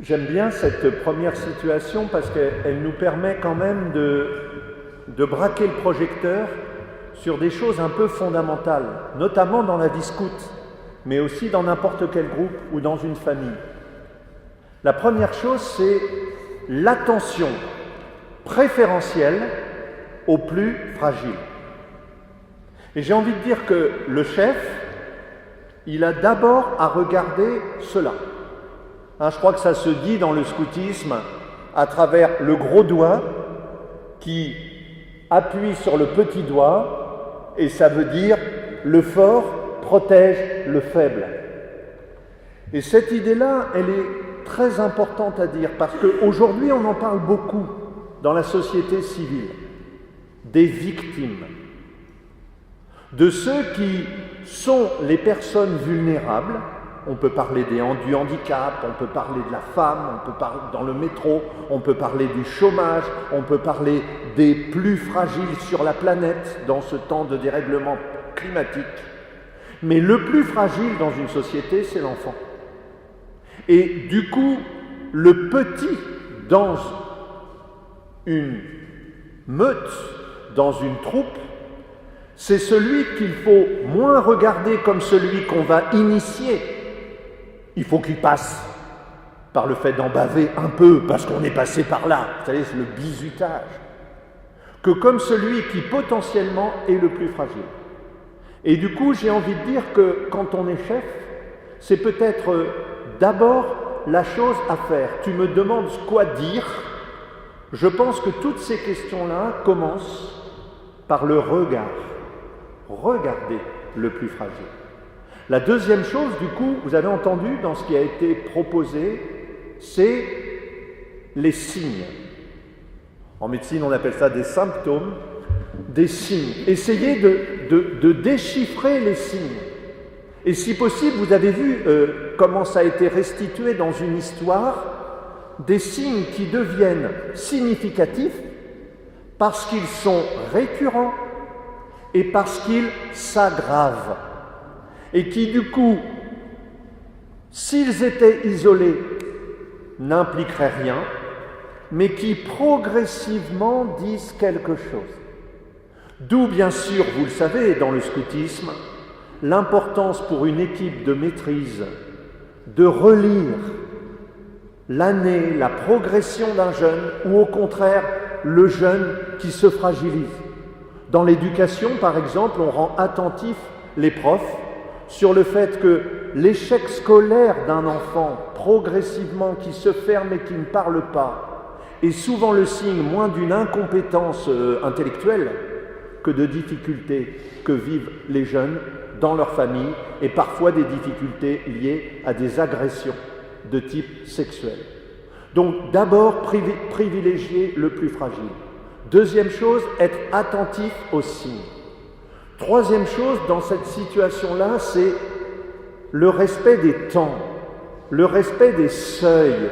J'aime bien cette première situation parce qu'elle nous permet quand même de braquer le projecteur sur des choses un peu fondamentales, notamment dans la vie scout, mais aussi dans n'importe quel groupe ou dans une famille. La première chose, c'est l'attention préférentielle aux plus fragiles. Et j'ai envie de dire que le chef, il a d'abord à regarder cela. Je crois que ça se dit dans le scoutisme à travers le gros doigt qui appuie sur le petit doigt, et ça veut dire le fort protège le faible. Et cette idée-là, elle est très importante à dire parce qu'aujourd'hui, on en parle beaucoup dans la société civile, des victimes, de ceux qui sont les personnes vulnérables. On peut parler du handicap, on peut parler de la femme, on peut parler dans le métro, on peut parler du chômage, on peut parler des plus fragiles sur la planète dans ce temps de dérèglement climatique. Mais le plus fragile dans une société, c'est l'enfant. Et du coup, le petit dans une meute, dans une troupe, c'est celui qu'il faut moins regarder comme celui qu'on va initier. Il faut qu'il passe par le fait d'en baver un peu, parce qu'on est passé par là. Vous savez, c'est le bizutage. Que comme celui qui potentiellement est le plus fragile. Et du coup, j'ai envie de dire que quand on est chef, c'est peut-être d'abord la chose à faire. Tu me demandes quoi dire. Je pense que toutes ces questions-là commencent par le regard. Regardez le plus fragile. La deuxième chose, du coup, vous avez entendu dans ce qui a été proposé, c'est les signes. En médecine, on appelle ça des symptômes, des signes. Essayez de déchiffrer les signes. Et si possible, vous avez vu comment ça a été restitué dans une histoire, des signes qui deviennent significatifs parce qu'ils sont récurrents et parce qu'ils s'aggravent. Et qui, du coup, s'ils étaient isolés, n'impliqueraient rien, mais qui progressivement disent quelque chose. D'où, bien sûr, vous le savez, dans le scoutisme, l'importance pour une équipe de maîtrise de relire l'année, la progression d'un jeune, ou au contraire, le jeune qui se fragilise. Dans l'éducation, par exemple, on rend attentif les profs sur le fait que l'échec scolaire d'un enfant, progressivement, qui se ferme et qui ne parle pas, est souvent le signe moins d'une incompétence intellectuelle que de difficultés que vivent les jeunes dans leur famille et parfois des difficultés liées à des agressions de type sexuel. Donc d'abord, privilégier le plus fragile. Deuxième chose, être attentif aux signes. Troisième chose, dans cette situation-là, c'est le respect des temps, le respect des seuils.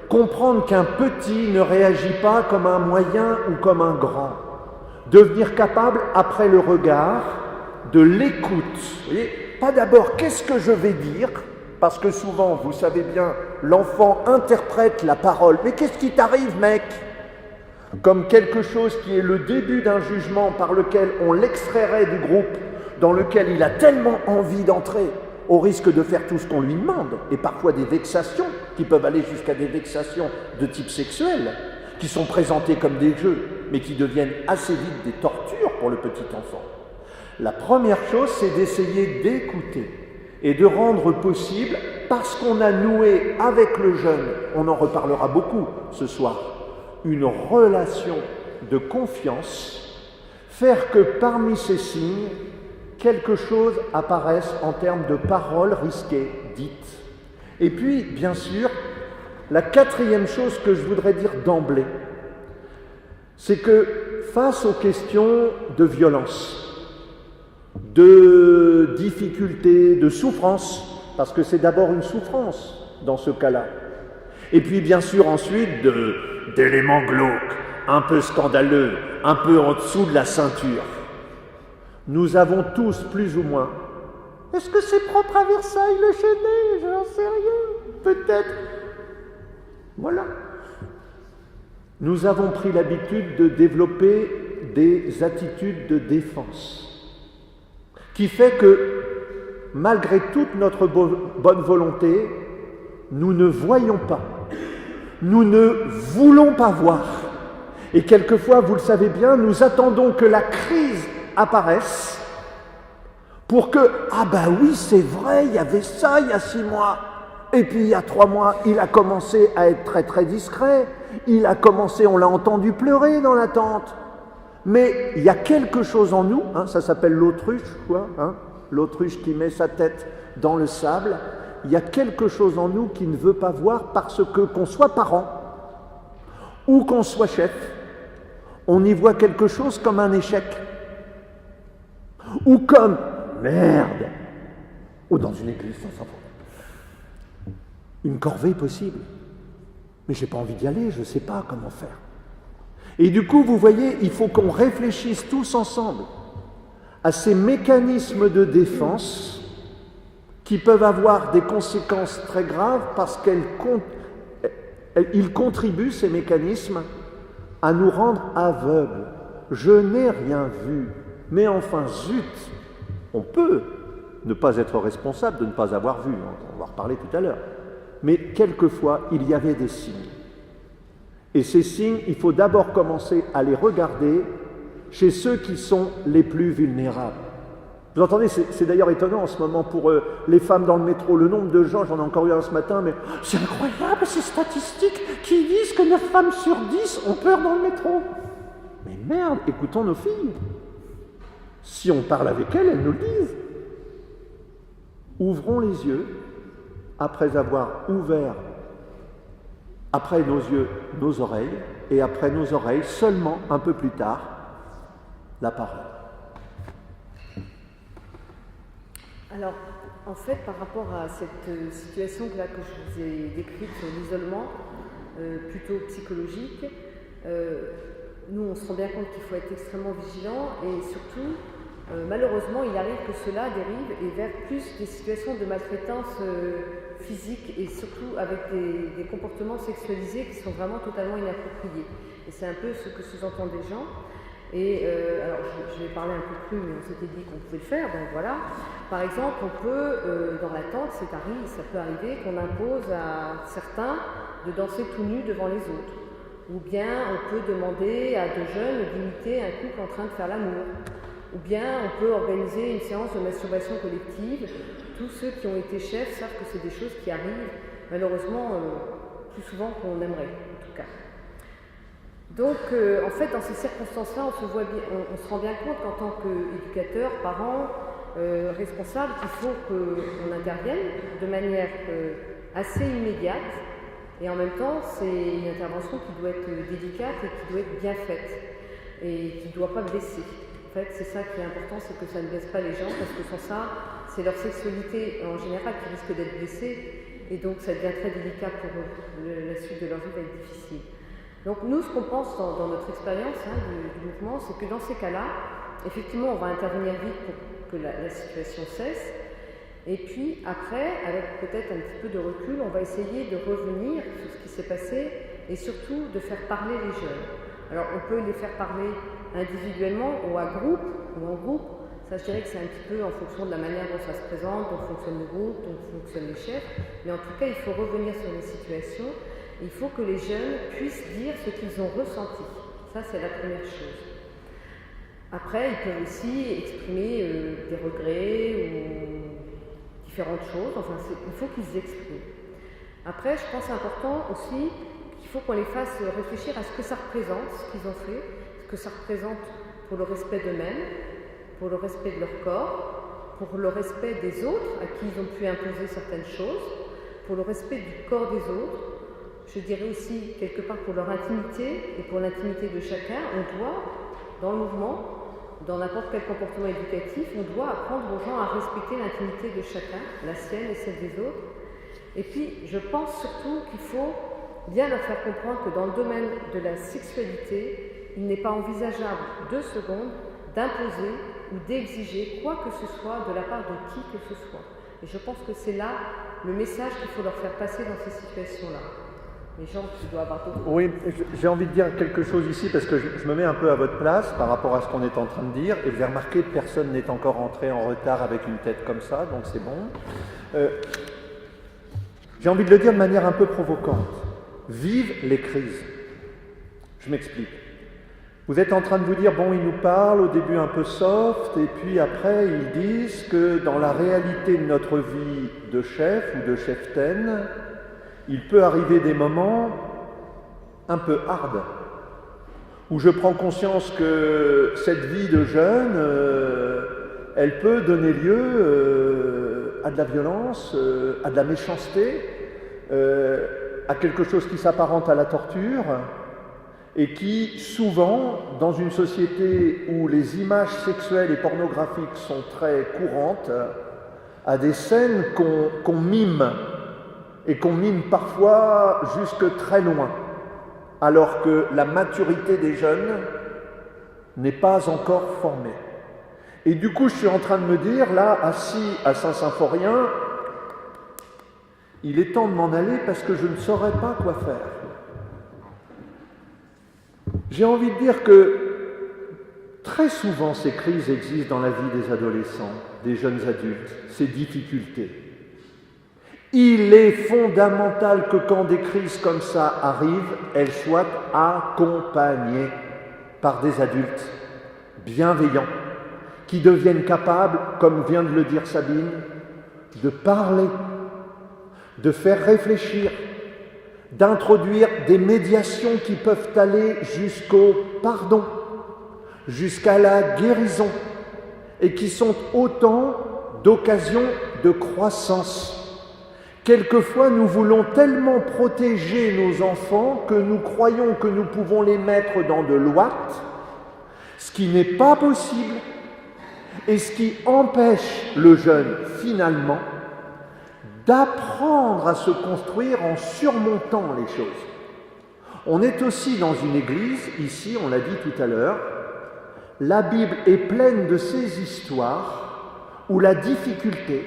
Comprendre qu'un petit ne réagit pas comme un moyen ou comme un grand. Devenir capable, après le regard, de l'écoute. Vous voyez, pas d'abord, qu'est-ce que je vais dire ? Parce que souvent, vous savez bien, l'enfant interprète la parole. Mais qu'est-ce qui t'arrive, mec ? Comme quelque chose qui est le début d'un jugement par lequel on l'extrairait du groupe dans lequel il a tellement envie d'entrer, au risque de faire tout ce qu'on lui demande, et parfois des vexations, qui peuvent aller jusqu'à des vexations de type sexuel, qui sont présentées comme des jeux, mais qui deviennent assez vite des tortures pour le petit enfant. La première chose, c'est d'essayer d'écouter et de rendre possible, parce qu'on a noué avec le jeune, on en reparlera beaucoup ce soir, une relation de confiance, faire que parmi ces signes, quelque chose apparaisse en termes de paroles risquées, dites. Et puis, bien sûr, la quatrième chose que je voudrais dire d'emblée, c'est que face aux questions de violence, de difficultés, de souffrance, parce que c'est d'abord une souffrance dans ce cas-là, et puis bien sûr ensuite d'éléments glauques, un peu scandaleux, un peu en dessous de la ceinture. Nous avons tous, plus ou moins, est-ce que c'est propre à Versailles le Chesnay ? J'en sais rien. Peut-être Voilà. Nous avons pris l'habitude de développer des attitudes de défense, qui fait que, malgré toute notre bonne volonté, nous ne voyons pas, nous ne voulons pas voir. Et quelquefois, vous le savez bien, nous attendons que la crise apparaisse pour que, ah ben oui, c'est vrai, il y avait ça il y a 6 mois. Et puis il y a 3 mois, il a commencé à être très très discret. Il a commencé, on l'a entendu pleurer dans la tente. Mais il y a quelque chose en nous, hein, ça s'appelle l'autruche, quoi, hein, l'autruche qui met sa tête dans le sable. Il y a quelque chose en nous qui ne veut pas voir parce que, qu'on soit parent ou qu'on soit chef, on y voit quelque chose comme un échec. Ou comme merde. Ou dans une église, ça s'en fout. Une corvée possible. Mais j'ai pas envie d'y aller, je ne sais pas comment faire. Et du coup, vous voyez, il faut qu'on réfléchisse tous ensemble à ces mécanismes de défense qui peuvent avoir des conséquences très graves parce qu'ils contribuent, ces mécanismes, à nous rendre aveugles. Je n'ai rien vu, mais enfin, zut, on peut ne pas être responsable de ne pas avoir vu, on va en reparler tout à l'heure. Mais quelquefois, il y avait des signes. Et ces signes, il faut d'abord commencer à les regarder chez ceux qui sont les plus vulnérables. Vous entendez, c'est d'ailleurs étonnant en ce moment pour les femmes dans le métro, le nombre de gens, j'en ai encore eu un ce matin, mais c'est incroyable ces statistiques qui disent que 9 femmes sur 10 ont peur dans le métro. Mais merde, écoutons nos filles. Si on parle avec elles, elles nous le disent. Ouvrons les yeux, après avoir ouvert, après nos yeux, nos oreilles, et après nos oreilles, seulement un peu plus tard, la parole. Alors, en fait, par rapport à cette situation que je vous ai décrite sur l'isolement, plutôt psychologique, nous, on se rend bien compte qu'il faut être extrêmement vigilant et surtout, malheureusement, il arrive que cela dérive et vers plus des situations de maltraitance physique et surtout avec des comportements sexualisés qui sont vraiment totalement inappropriés. Et c'est un peu ce que sous-entendent des gens. Et alors, je vais parler un peu plus, mais on s'était dit qu'on pouvait le faire, donc voilà. Par exemple, on peut, dans la tente, ça peut arriver qu'on impose à certains de danser tout nus devant les autres. Ou bien on peut demander à 2 jeunes d'imiter un couple en train de faire l'amour. Ou bien on peut organiser une séance de masturbation collective. Tous ceux qui ont été chefs savent que c'est des choses qui arrivent, malheureusement, plus souvent qu'on aimerait, en tout cas. Donc, en fait, dans ces circonstances-là, on se rend bien compte qu'en tant qu'éducateur, parent, responsable, qu'il faut qu'on intervienne de manière assez immédiate. Et en même temps, c'est une intervention qui doit être délicate et qui doit être bien faite. Et qui ne doit pas blesser. En fait, c'est ça qui est important, c'est que ça ne blesse pas les gens, parce que sans ça, c'est leur sexualité en général qui risque d'être blessée. Et donc, ça devient très délicat pour eux. La suite de leur vie va être difficile. Donc nous, ce qu'on pense dans notre expérience du mouvement, c'est que dans ces cas-là, effectivement, on va intervenir vite pour que la situation cesse. Et puis après, avec peut-être un petit peu de recul, on va essayer de revenir sur ce qui s'est passé et surtout de faire parler les jeunes. Alors on peut les faire parler individuellement ou en groupe. Ça, je dirais que c'est un petit peu en fonction de la manière dont ça se présente, dont fonctionne le groupe, dont fonctionnent les chefs. Mais en tout cas, il faut revenir sur les situations. Il faut que les jeunes puissent dire ce qu'ils ont ressenti. Ça, c'est la première chose. Après, ils peuvent aussi exprimer des regrets ou différentes choses. Enfin, il faut qu'ils expriment. Après, je pense que c'est important aussi qu'il faut qu'on les fasse réfléchir à ce que ça représente, ce qu'ils ont fait, ce que ça représente pour le respect d'eux-mêmes, pour le respect de leur corps, pour le respect des autres à qui ils ont pu imposer certaines choses, pour le respect du corps des autres. Je dirais aussi, quelque part, pour leur intimité et pour l'intimité de chacun, on doit, dans le mouvement, dans n'importe quel comportement éducatif, on doit apprendre aux gens à respecter l'intimité de chacun, la sienne et celle des autres. Et puis, je pense surtout qu'il faut bien leur faire comprendre que dans le domaine de la sexualité, il n'est pas envisageable 2 secondes d'imposer ou d'exiger quoi que ce soit de la part de qui que ce soit. Et je pense que c'est là le message qu'il faut leur faire passer dans ces situations-là. les gens qui doivent avoir d'autres... Oui, j'ai envie de dire quelque chose ici parce que je me mets un peu à votre place par rapport à ce qu'on est en train de dire et vous avez remarqué que personne n'est encore entré en retard avec une tête comme ça, donc c'est bon. J'ai envie de le dire de manière un peu provocante. Vive les crises. Je m'explique. Vous êtes en train de vous dire, bon, ils nous parlent au début un peu soft, et puis après ils disent que dans la réalité de notre vie de chef ou de cheftaine, il peut arriver des moments un peu hard, où je prends conscience que cette vie de jeune, elle peut donner lieu à de la violence, à de la méchanceté, à quelque chose qui s'apparente à la torture, et qui, souvent, dans une société où les images sexuelles et pornographiques sont très courantes, a des scènes qu'on mime, et qu'on mime parfois jusque très loin, alors que la maturité des jeunes n'est pas encore formée. Et du coup, je suis en train de me dire, là, assis à Saint-Symphorien, il est temps de m'en aller parce que je ne saurais pas quoi faire. J'ai envie de dire que très souvent ces crises existent dans la vie des adolescents, des jeunes adultes, ces difficultés. Il est fondamental que quand des crises comme ça arrivent, elles soient accompagnées par des adultes bienveillants, qui deviennent capables, comme vient de le dire Sabine, de parler, de faire réfléchir, d'introduire des médiations qui peuvent aller jusqu'au pardon, jusqu'à la guérison, et qui sont autant d'occasions de croissance. Quelquefois, nous voulons tellement protéger nos enfants que nous croyons que nous pouvons les mettre dans de l'ouate, ce qui n'est pas possible, et ce qui empêche le jeune, finalement, d'apprendre à se construire en surmontant les choses. On est aussi dans une église, ici, on l'a dit tout à l'heure, la Bible est pleine de ces histoires où la difficulté,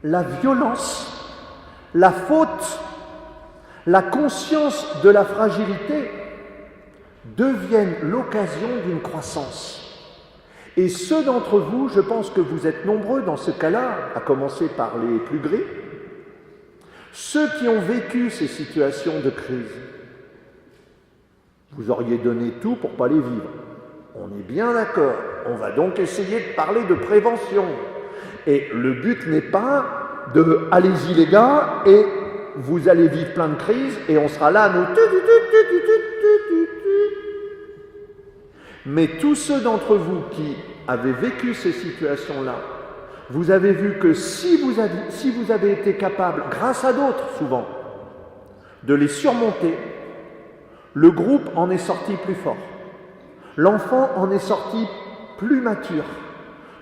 la violence, la faute, la conscience de la fragilité deviennent l'occasion d'une croissance. Et ceux d'entre vous, je pense que vous êtes nombreux dans ce cas-là, à commencer par les plus gris, ceux qui ont vécu ces situations de crise, vous auriez donné tout pour ne pas les vivre. On est bien d'accord. On va donc essayer de parler de prévention. Et le but n'est pas de « allez-y les gars, et vous allez vivre plein de crises, et on sera là à nous... » Mais tous ceux d'entre vous qui avez vécu ces situations-là, vous avez vu que si vous avez été capable, grâce à d'autres souvent, de les surmonter, le groupe en est sorti plus fort. L'enfant en est sorti plus mature.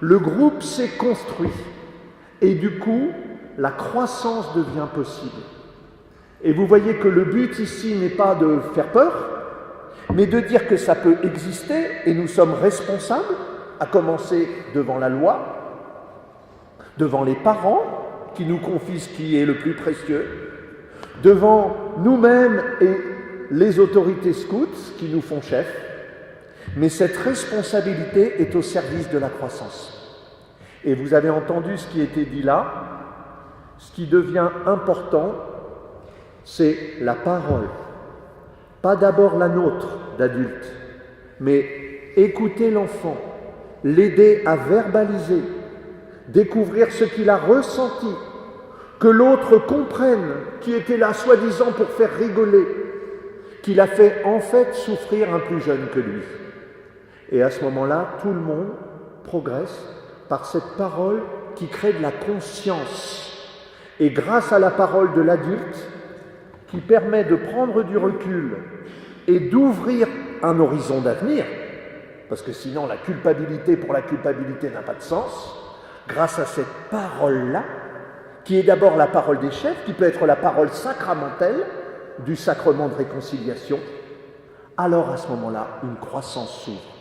Le groupe s'est construit. Et du coup, la croissance devient possible. Et vous voyez que le but ici n'est pas de faire peur, mais de dire que ça peut exister et nous sommes responsables, à commencer devant la loi, devant les parents qui nous confient ce qui est le plus précieux, devant nous-mêmes et les autorités scouts qui nous font chef, mais cette responsabilité est au service de la croissance. Et vous avez entendu ce qui était dit là, ce qui devient important, c'est la parole. Pas d'abord la nôtre d'adulte, mais écouter l'enfant, l'aider à verbaliser, découvrir ce qu'il a ressenti, que l'autre comprenne qui était là soi-disant pour faire rigoler, qu'il a fait en fait souffrir un plus jeune que lui. Et à ce moment-là, tout le monde progresse par cette parole qui crée de la conscience. Et grâce à la parole de l'adulte, qui permet de prendre du recul et d'ouvrir un horizon d'avenir, parce que sinon la culpabilité pour la culpabilité n'a pas de sens, grâce à cette parole-là, qui est d'abord la parole des chefs, qui peut être la parole sacramentelle du sacrement de réconciliation, alors à ce moment-là, une croissance s'ouvre.